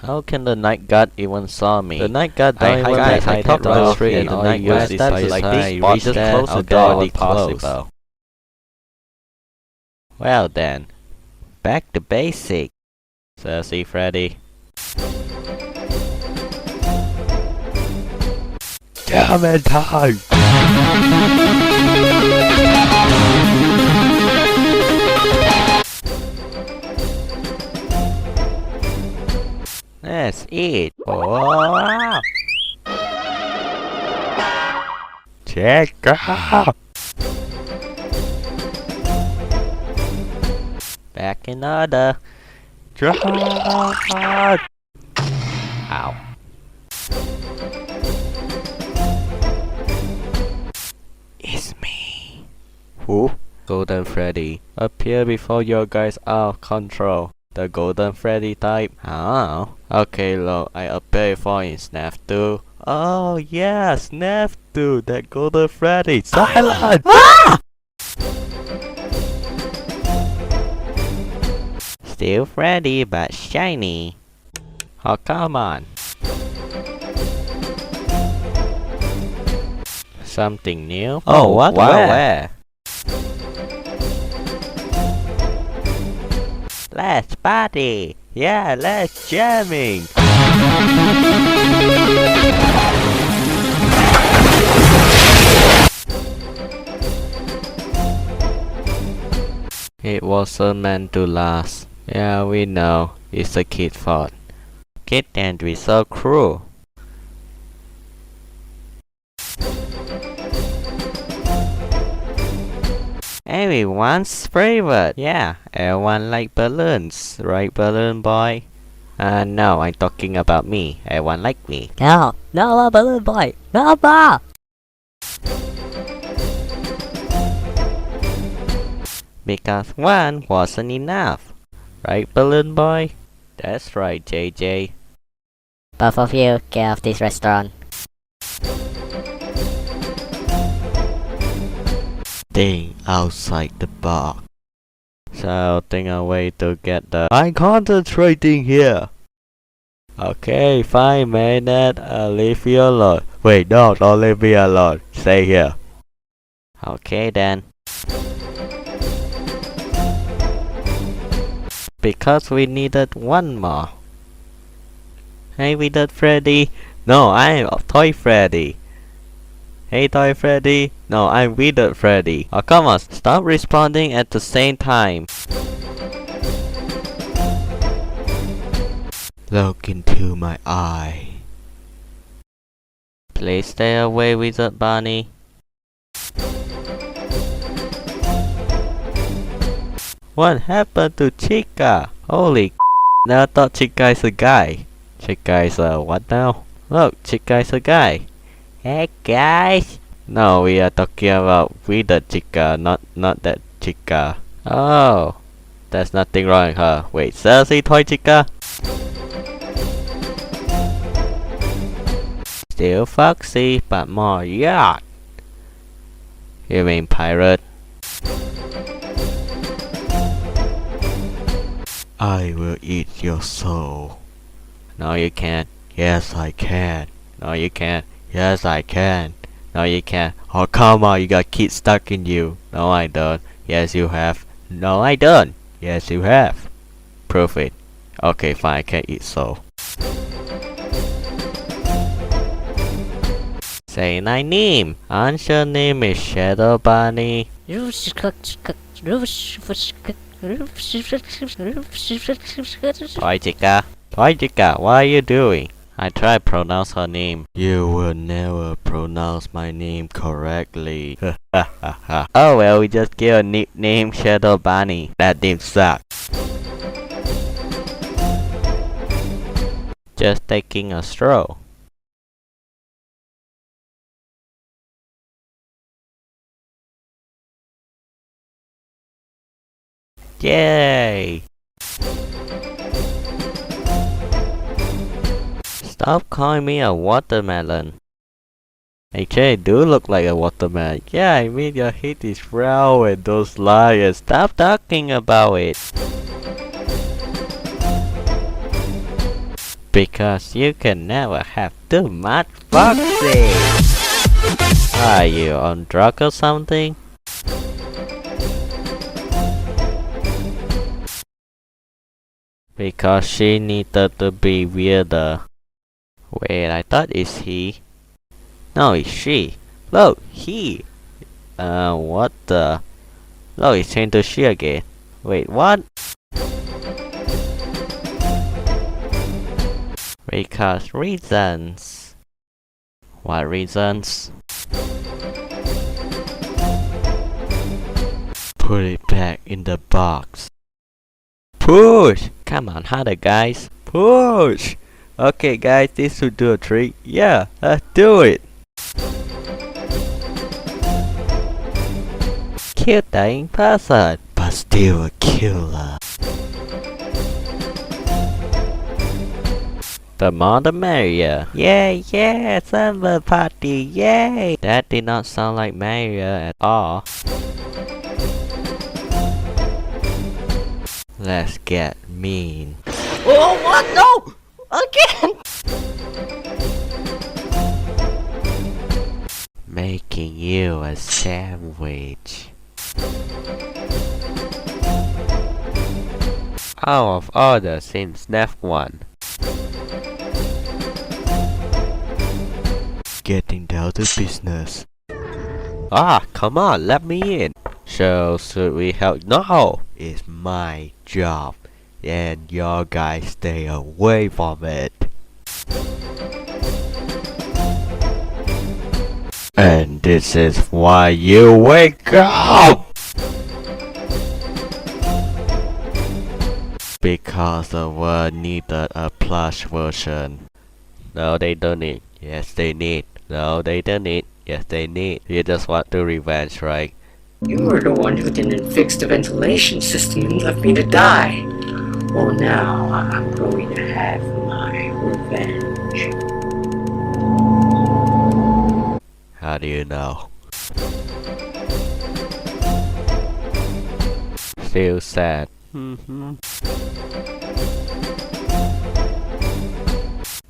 How can the night guard even saw me? The night guard don't even hide top of the street and the night guard is like this spot just close the door when possible. Well then, back to basic. Sassy Freddy. Damn it, time! Let's eat. Wow. Check out. Back in order. Duard. Ow. It's me. Who? Golden Freddy. Appear before your guys out of control. The Golden Freddy type. Oh. Okay, look, I appear for in FNaF 2. Oh yeah, FNaF 2, that Golden Freddy. Silent! Ah! Still Freddy, but shiny. Oh, come on. Something new? Oh, what? Wow, where? Let's party! Yeah, let's jamming! It wasn't meant to last. Yeah, we know. It's a kid's fault. Kid can't be so cruel. Everyone's favorite. Yeah, everyone like balloons. Right, balloon boy? No, I'm talking about me. Everyone like me. No, balloon boy. No, ba. Because one wasn't enough. Right, balloon boy? That's right, JJ. Both of you, get off this restaurant. Stay outside the box. So think a way to get the... I'm concentrating here. Okay, fine, Marionette. I'll leave you alone. Wait, no, don't leave me alone. Stay here. Okay then. Because we needed one more. Hey, Withered Freddy. No, I'm Toy Freddy. Hey, Toy Freddy. No, I'm Withered Freddy. Oh, come on, stop responding at the same time. Look into my eye. Please stay away, Withered Bonnie. What happened to Chica? Holy now I thought Chica is a guy. Chica is a what now? Look, Chica is a guy. Hey guys! No, we are talking about Withered Chica, not that Chica. Oh, there's nothing wrong with her. Wait, seriously, Toy Chica? Still Foxy, but more yacht. You mean pirate? I will eat your soul. No, you can't. Yes, I can. No, you can't. Yes, I can. No, you can't. Oh, come on, you got kids stuck in you. No, I don't. Yes, you have. No, I don't. Yes, you have. Prove it. Okay, fine, I can't eat soul. Say my name. And your name is Shadow Bunny. Toy Chica. Toy Chica, what are you doing? I tried to pronounce her name. You will never pronounce my name correctly. Oh well, we just gave a nickname Shadow Bunny. That name sucks. Just taking a stroll. Yay! Stop calling me a watermelon. Actually, I do look like a watermelon. Yeah, I mean your head is round and those lions. Stop talking about it. Because you can never have too much Foxy. Are you on drug or something? Because she needed to be weirder. Wait, I thought it's he. No, it's she. Look, he. What the? Look, it's changed to she again. Wait, what? Because reasons. What reasons? Put it back in the box. Push! Come on, harder guys. Push! Okay guys, this should do a trick. Yeah, let's do it! Kill the in person, but still a killer. The more the merrier. Yay, yeah, summer party, yay! That did not sound like merrier at all. Let's get mean. Oh, what? No! Again! Making you a sandwich. Out of order since FNaF 1. Getting down to business. Ah, come on, let me in. So, should we help? No! It's my job. And your guys stay away from it. And this is why you wake up! Because the world needed a plush version. No, they don't need. Yes, they need. No, they don't need. Yes, they need. You just want to revenge, right? You were the one who didn't fix the ventilation system and left me to die. Well, now I'm going to have my revenge. How do you know? Still sad.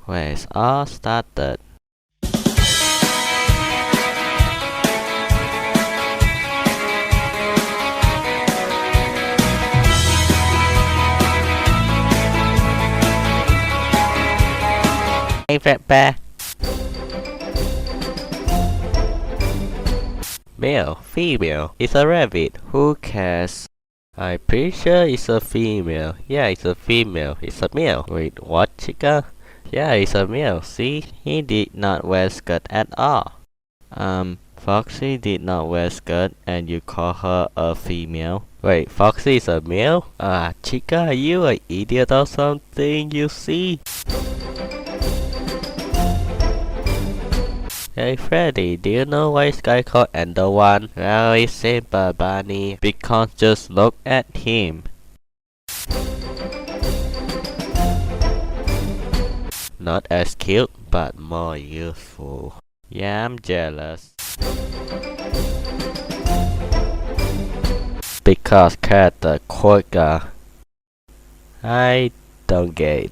Where it's all started. Hey Fredbear. Male, female, it's a rabbit, who cares? I'm pretty sure it's a female. Yeah, it's a female, it's a male. Wait, what, Chica? Yeah, it's a male, see? He did not wear skirt at all. Foxy did not wear skirt and you call her a female? Wait, Foxy is a male? Chica, are you an idiot or something, you see? Hey Freddy, do you know why this guy called Endo one? Well, it's simple, Bonnie. Because just look at him. Not as cute, but more useful. Yeah, I'm jealous. Because character quicker. I don't get it.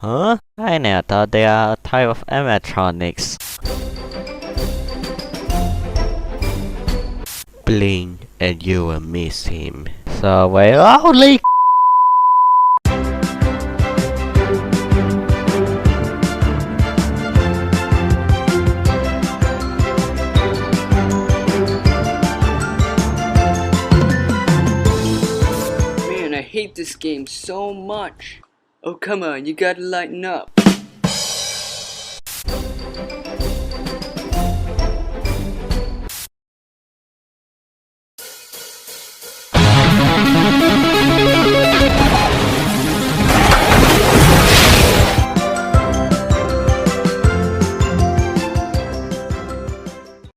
Huh? I never thought they are a type of animatronics. Blink and you will miss him. So wait, holy Man, I hate this game so much. Oh, come on, you gotta lighten up.